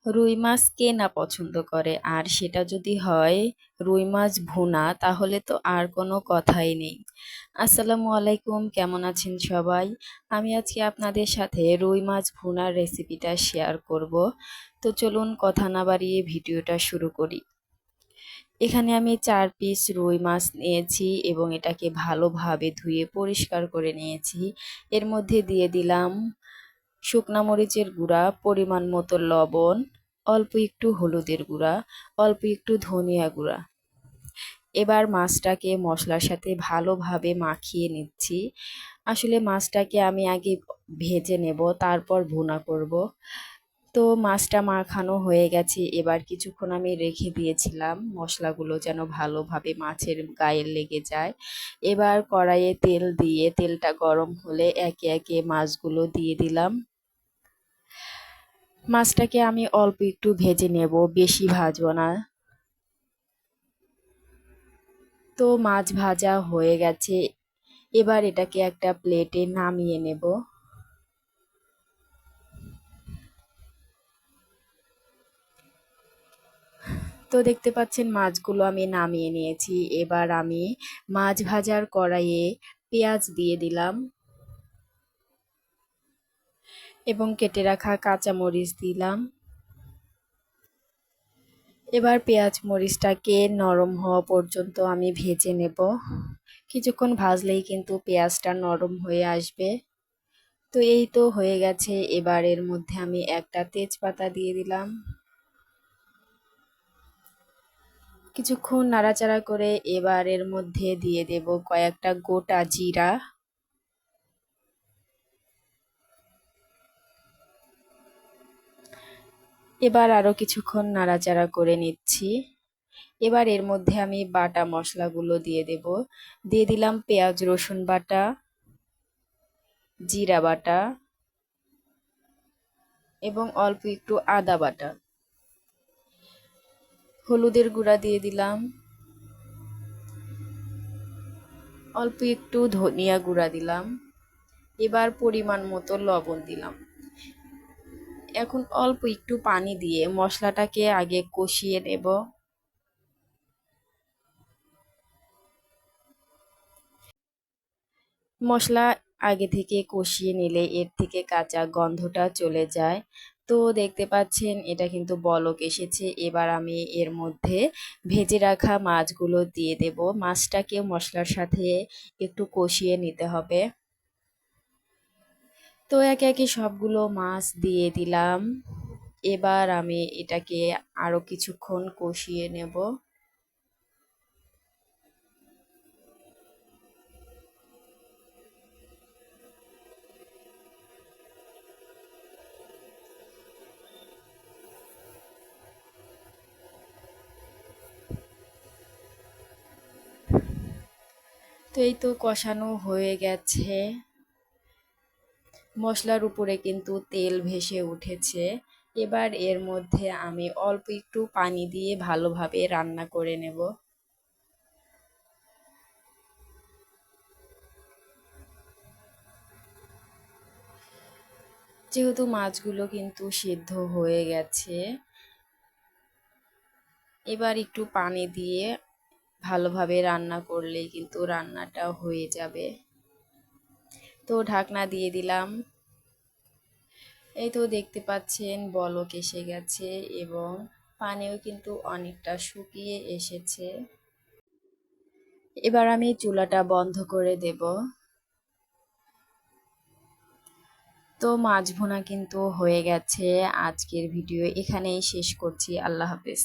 রুই মাছ কে না পছন্দ করে, আর সেটা যদি হয় রুই মাছ ভুনা, তাহলে তো আর কোনো কথাই নেই। আসসালামু আলাইকুম, কেমন আছেন সবাই? আমি আজকে আপনাদের সাথে রুই মাছ ভুনার রেসিপিটা শেয়ার করব। তো চলুন কথা না বাড়িয়ে ভিডিওটা শুরু করি। এখানে আমি 4 পিস রুই মাছ নিয়েছি এবং এটাকে ভালোভাবে ধুয়ে পরিষ্কার করে নিয়েছি। এর মধ্যে দিয়ে দিলাম শুকনা মরিচের গুঁড়া, পরিমাণ মতো লবণ, অল্প একটু হলুদের গুঁড়া, অল্প একটু ধনিয়া গুঁড়া। এবার মাছটাকে মশলার সাথে ভালোভাবে মাখিয়ে নিচ্ছি। আসলে মাছটাকে আমি আগে ভেজে নেব, তারপর ভুনা করব। তো মাছটা মাখানো হয়ে গেছে, এবার কিছুক্ষণ আমি রেখে দিয়েছিলাম মশলাগুলো যেন ভালোভাবে মাছের গায়ে লেগে যায়। এবার কড়াইয়ে তেল দিয়ে তেলটা গরম হলে একে একে মাছগুলো দিয়ে দিলাম। মাছটাকে আমি অল্প একটু ভেজে নেব, বেশি ভাজবো না। তো মাছ ভাজা হয়ে গেছে, এবার এটাকে একটা প্লেটে নামিয়ে নেব। তো দেখতে পাচ্ছেন মাছগুলো আমি নামিয়ে নিয়েছি। এবার আমি মাছ ভাজার কড়াইয়ে পেঁয়াজ দিয়ে দিলাম এবং কেটে রাখা কাঁচা মরিচ দিলাম। এবার পেঁয়াজ মরিচটাকে নরম হওয়া পর্যন্ত আমি ভেজে নেব। কিছুক্ষণ ভাজলেই কিন্তু পেঁয়াজটা নরম হয়ে আসবে। তো এই তো হয়ে গেছে, এবার এর মধ্যে আমি একটা তেজপাতা দিয়ে দিলাম। কিছুক্ষণ নাড়াচাড়া করে এবার এর মধ্যে দিয়ে দেব কয়েকটা গোটা জিরা। এবার আরো কিছুক্ষণ নাড়াচাড়া করে নিচ্ছি। এবার এর মধ্যে আমি বাটা মশলাগুলো দিয়ে দেব। দিয়ে দিলাম পেঁয়াজ রসুন বাটা, জিরা বাটা এবং অল্প একটু আদা বাটা। হলুদের গুঁড়া দিয়ে দিলাম, অল্প একটু ধনিয়া গুঁড়া দিলাম। এবার পরিমাণ মতো লবণ দিলাম। এখন অল্প একটু পানি দিয়ে মশলাটাকে আগে কষিয়ে নেব। মশলা আগে থেকে কষিয়ে নিলে এর থেকে কাঁচা গন্ধটা চলে যায়। তো দেখতে পাচ্ছেন এটা কিন্তু বলক এসেছে। এবার আমি এর মধ্যে ভেজে রাখা মাছগুলো দিয়ে দেব। মাছটাকে মশলার সাথে একটু কষিয়ে নিতে হবে। তো একে একে সবগুলো মাছ দিয়ে দিলাম। এবার আমি এটাকে আরো কিছুক্ষণ কষিয়ে নেব। তো এই তো কষানো হয়ে গেছে। মশলার উপরে কিন্তু তেল ভেসে উঠেছে। এবার এর মধ্যে আমি অল্প একটু পানি দিয়ে ভালোভাবে রান্না করে নেব। যেহেতু মাছগুলো কিন্তু সিদ্ধ হয়ে গেছে, এবার একটু পানি দিয়ে ভালোভাবে রান্না করলেই কিন্তু রান্নাটা হয়ে যাবে। তো ঢাকনা দিয়ে দিলাম। এই তো দেখতে পাচ্ছেন বলক এসে গেছে এবং পানিও কিন্তু অনেকটা শুকিয়ে এসেছে। এবার আমি চুলাটা বন্ধ করে দেব। তো মাছ ভুনা কিন্তু হয়ে গেছে। আজকের ভিডিও এখানেই শেষ করছি। আল্লাহ হাফেজ।